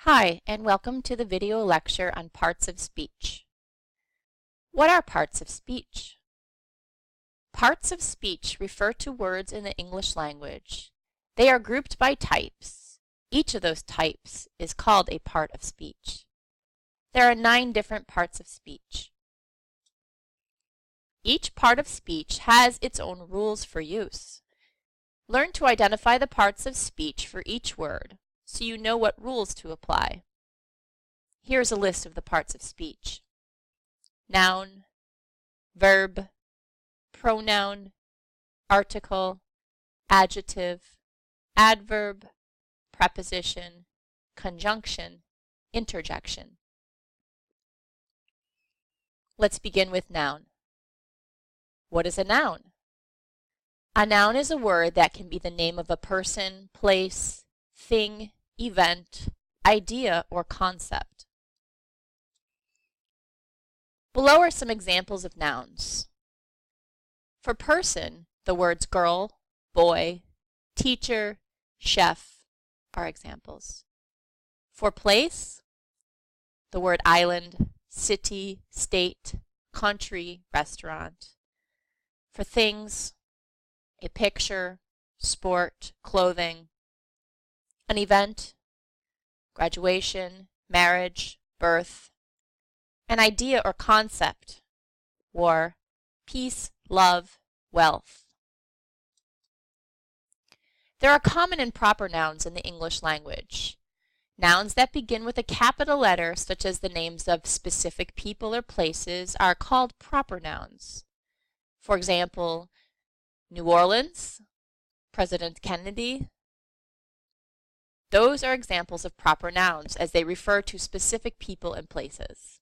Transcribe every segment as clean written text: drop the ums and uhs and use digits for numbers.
Hi, and welcome to the video lecture on parts of speech. What are parts of speech? Parts of speech refer to words in the English language. They are grouped by types. Each of those types is called a part of speech. There are 9 different parts of speech. Each part of speech has its own rules for use. Learn to identify the parts of speech for each word, so you know what rules to apply. Here's a list of the parts of speech: noun, verb, pronoun, article, adjective, adverb, preposition, conjunction, interjection. Let's begin with noun. What is a noun? A noun is a word that can be the name of a person, place, thing, event, idea, or concept. Below are some examples of nouns. For person, the words girl, boy, teacher, chef are examples. For place, the word island, city, state, country, restaurant. For things, a picture, sport, clothing. An event, graduation, marriage, birth. An idea or concept, war, peace, love, wealth. There are common and proper nouns in the English language. Nouns that begin with a capital letter, such as the names of specific people or places, are called proper nouns. For example, New Orleans, President Kennedy. Those are examples of proper nouns as they refer to specific people and places.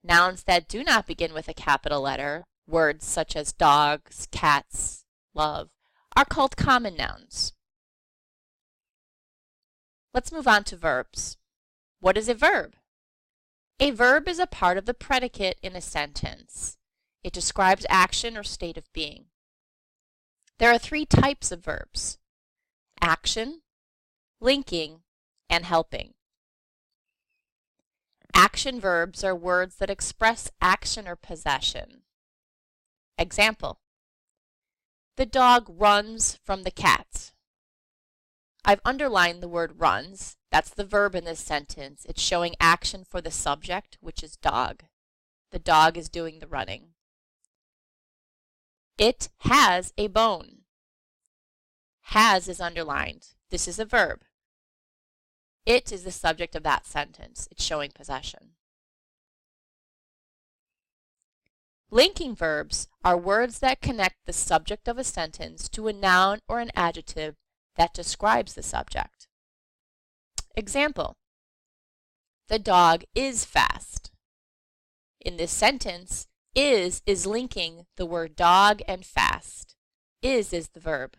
Nouns that do not begin with a capital letter, words such as dogs, cats, love, are called common nouns. Let's move on to verbs. What is a verb? A verb is a part of the predicate in a sentence. It describes action or state of being. There are 3 types of verbs: action, linking, and helping. Action verbs are words that express action or possession. Example: the dog runs from the cat. I've underlined the word runs. That's the verb in this sentence. It's showing action for the subject, which is dog. The dog is doing the running. It has a bone. Has is underlined. This is a verb. It is the subject of that sentence. It's showing possession. Linking verbs are words that connect the subject of a sentence to a noun or an adjective that describes the subject. Example: the dog is fast. In this sentence, is linking the word dog and fast. Is the verb.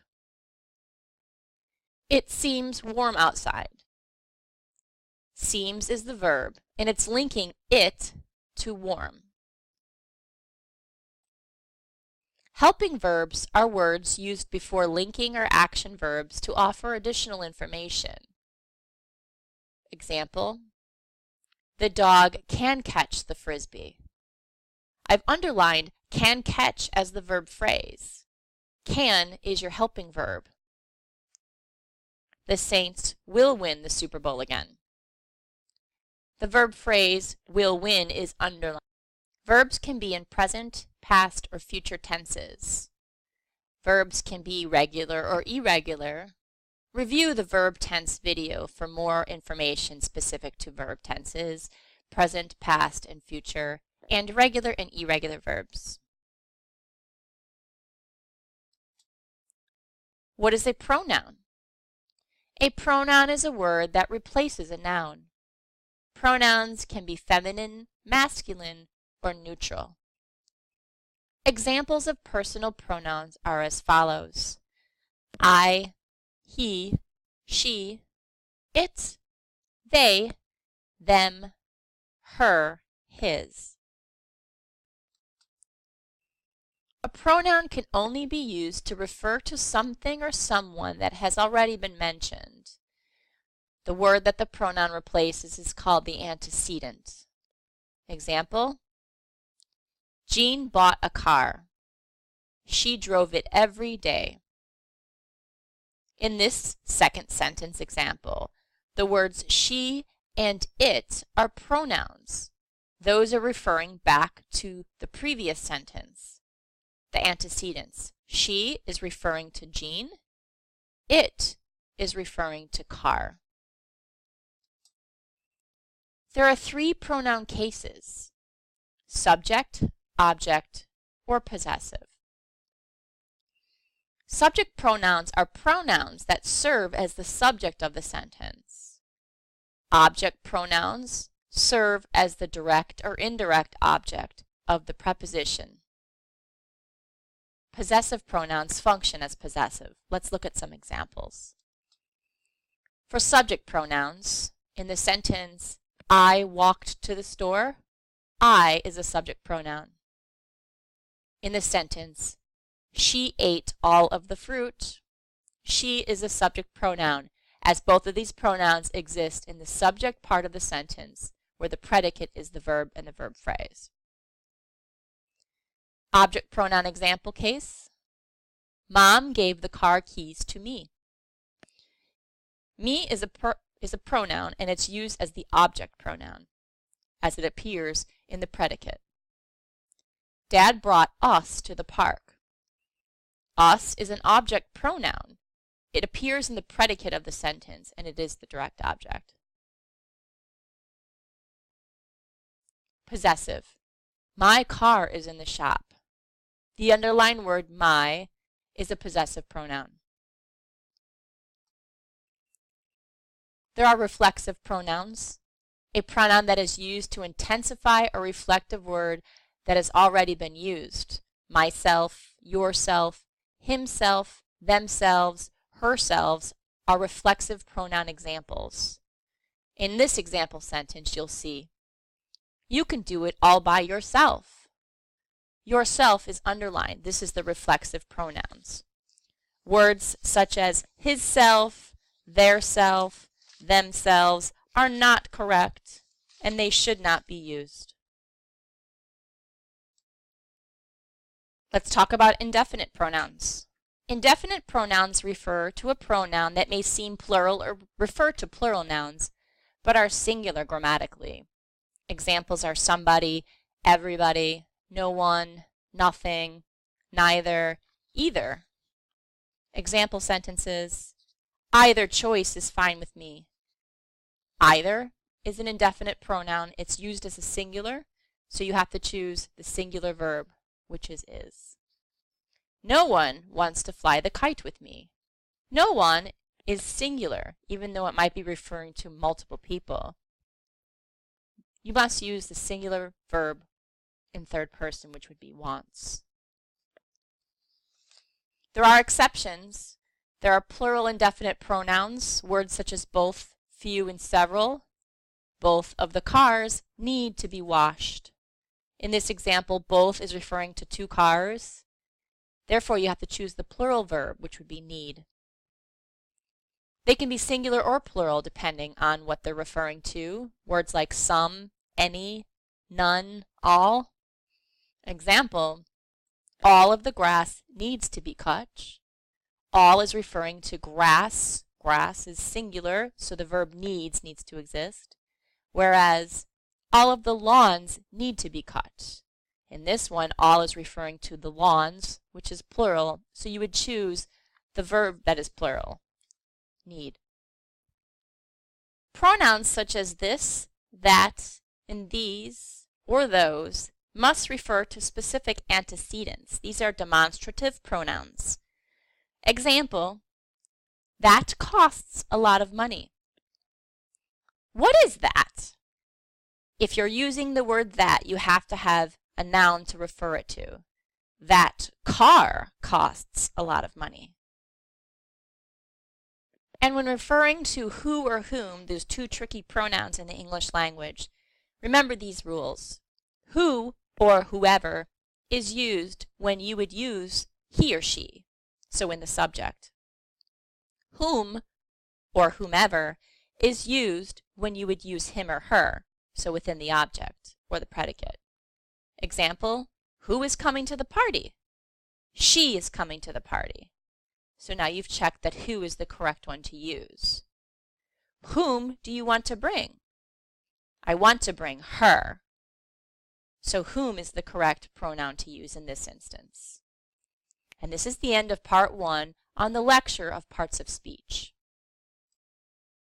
It seems warm outside. Seems is the verb, and it's linking it to warm. Helping verbs are words used before linking or action verbs to offer additional information. Example: the dog can catch the frisbee. I've underlined can catch as the verb phrase. Can is your helping verb. The Saints will win the Super Bowl again. The verb phrase will win is underlined. Verbs can be in present, past, or future tenses. Verbs can be regular or irregular. Review the verb tense video for more information specific to verb tenses, present, past, and future, and regular and irregular verbs. What is a pronoun? A pronoun is a word that replaces a noun. Pronouns can be feminine, masculine, or neutral. Examples of personal pronouns are as follows: I, he, she, it, they, them, her, his. A pronoun can only be used to refer to something or someone that has already been mentioned. The word that the pronoun replaces is called the antecedent. Example, Jean bought a car. She drove it every day. In this second sentence example, the words she and it are pronouns. Those are referring back to the previous sentence, the antecedents. She is referring to Jean. It is referring to car. There are 3 pronoun cases: subject, object, or possessive. Subject pronouns are pronouns that serve as the subject of the sentence. Object pronouns serve as the direct or indirect object of the preposition. Possessive pronouns function as possessive. Let's look at some examples. For subject pronouns, in the sentence, I walked to the store, I is a subject pronoun. In the sentence, she ate all of the fruit, she is a subject pronoun, as both of these pronouns exist in the subject part of the sentence, where the predicate is the verb and the verb phrase. Object pronoun example case, Mom gave the car keys to me. Me is a pronoun, and it's used as the object pronoun, as it appears in the predicate. Dad brought us to the park. Us is an object pronoun. It appears in the predicate of the sentence, and it is the direct object. Possessive. My car is in the shop. The underlined word my is a possessive pronoun. There are reflexive pronouns, a pronoun that is used to intensify or reflect a word that has already been used. Myself, yourself, himself, themselves, herselves are reflexive pronoun examples. In this example sentence, you'll see, you can do it all by yourself. Yourself is underlined. This is the reflexive pronouns. Words such as his self, their self, themselves are not correct, and they should not be used. Let's talk about indefinite pronouns. Indefinite pronouns refer to a pronoun that may seem plural or refer to plural nouns, but are singular grammatically. Examples are somebody, everybody, no one, nothing, neither, either. Example sentences, either choice is fine with me. Either is an indefinite pronoun. It's used as a singular, so you have to choose the singular verb, which is. No one wants to fly the kite with me. No one is singular, even though it might be referring to multiple people. You must use the singular verb in third person, which would be wants. There are exceptions. There are plural indefinite pronouns, words such as both, few, and several. Both of the cars need to be washed. In this example, both is referring to 2 cars. Therefore, you have to choose the plural verb, which would be need. They can be singular or plural depending on what they're referring to. Words like some, any, none, all. Example, all of the grass needs to be cut. All is referring to grass. Grass is singular, so the verb needs to exist. Whereas all of the lawns need to be cut. In this one, all is referring to the lawns, which is plural, so you would choose the verb that is plural, need. Pronouns such as this, that, and these, or those must refer to specific antecedents. These are demonstrative pronouns. Example, that costs a lot of money. What is that? If you're using the word that, you have to have a noun to refer it to. That car costs a lot of money. And when referring to who or whom, those 2 tricky pronouns in the English language, remember these rules. Who or whoever is used when you would use he or she, so in the subject. Whom or whomever is used when you would use him or her, so within the object or the predicate. Example, who is coming to the party? She is coming to the party. So now you've checked that who is the correct one to use. Whom do you want to bring? I want to bring her. So whom is the correct pronoun to use in this instance. And this is the end of part 1 on the lecture of parts of speech.